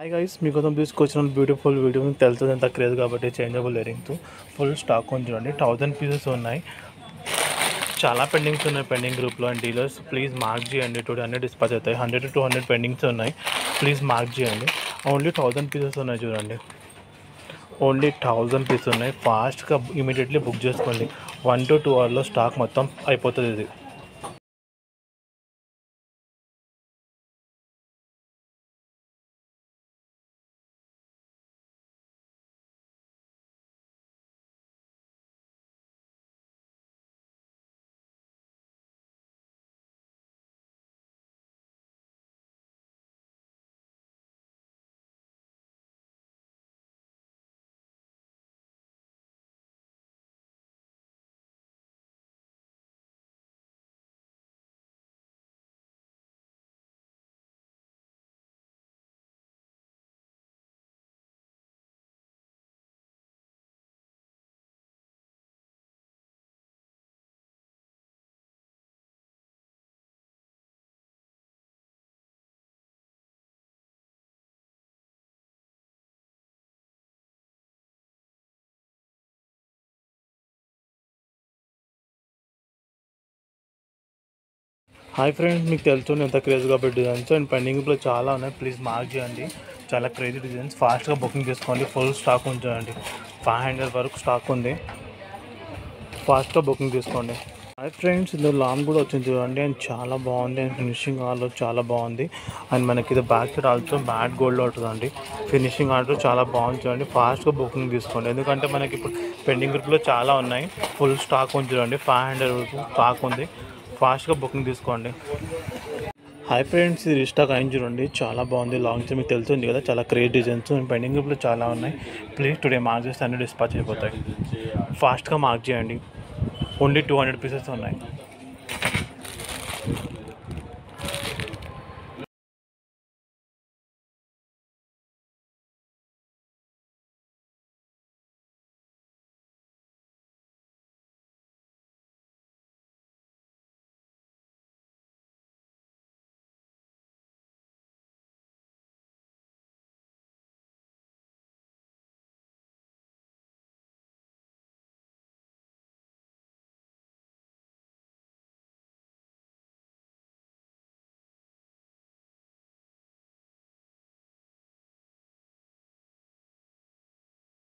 Hi guys, మీకోసం తీసుకొచ్చిన beautiful video మీకు తెలుస్తుంది ఎంత క్రేజ్ కాబట్టి చేంజబుల్ ఇయరింగ్స్ ఫుల్ స్టాక్ ఉంది చూడండి. 1000 పీసెస్ ఉన్నాయి. చాలా పెండింగ్స్ ఉన్నాయి పెండింగ్ గ్రూప్లో. అండ్ డీలర్స్ ప్లీజ్ మార్క్ చేయండి, టుడే అన్నీ డిస్పాచ్ అవుతాయి. 100 to 200 పెండింగ్స్ ఉన్నాయి, ప్లీజ్ మార్క్ చేయండి. ఓన్లీ 1000 పీసెస్ ఉన్నాయి చూడండి. ఓన్లీ 1000 పీసెస్ ఉన్నాయి. ఫాస్ట్గా ఇమీడియట్లీ బుక్ చేసుకోండి. 1 to 2 అవర్లో స్టాక్ మొత్తం అయిపోతుంది ఇది. హాయ్ ఫ్రెండ్స్, మీకు తెలుస్తుంది ఎంత క్రేజ్ కాబట్టి డిజైన్స్ అండ్ పెండింగ్లో చాలా ఉన్నాయి, ప్లీజ్ మార్క్ చేయండి. చాలా క్రేజీ డిజైన్స్, ఫాస్ట్గా బుకింగ్ చేసుకోండి. ఫుల్ స్టాక్ ఉంచండి. 500 వరకు స్టాక్ ఉంది, ఫాస్ట్గా బుకింగ్ తీసుకోండి. హాయ్ ఫ్రెండ్స్, ఇందులో లాంగ్ కూడా వచ్చింది చూడండి. అండ్ చాలా బాగుంది. అండ్ ఫినిషింగ్ ఆల్లో చాలా బాగుంది. అండ్ మనకి ఇది బ్యాక్ సైడ్ ఆల్సో మ్యాట్ గోల్డ్లో ఉంటుందండి. ఫినిషింగ్ ఆల్సో చాలా బాగుంది చూడండి. ఫాస్ట్గా బుకింగ్ తీసుకోండి, ఎందుకంటే మనకి ఇప్పుడు పెండింగ్ గ్రూప్లో చాలా ఉన్నాయి. ఫుల్ స్టాక్ ఉంది చూడండి. 500 వరకు స్టాక్ ఉంది, ఫాస్ట్గా బుకింగ్ తీసుకోండి. హాయ్ ఫ్రెండ్స్, ఇది రీస్టాక్ అయింది చూడండి. చాలా బాగుంది. లాంగ్ మీకు తెలుస్తుంది కదా, చాలా క్రేజ్ డిజైన్స్ పెండింగ్ గ్రూప్లో చాలా ఉన్నాయి. ప్లీజ్ టుడే మార్క్ చేస్తే అన్ని డిస్పాచ్ అయిపోతాయి. ఫాస్ట్గా మార్క్ చేయండి. ఓన్లీ 200 పీసెస్ ఉన్నాయి.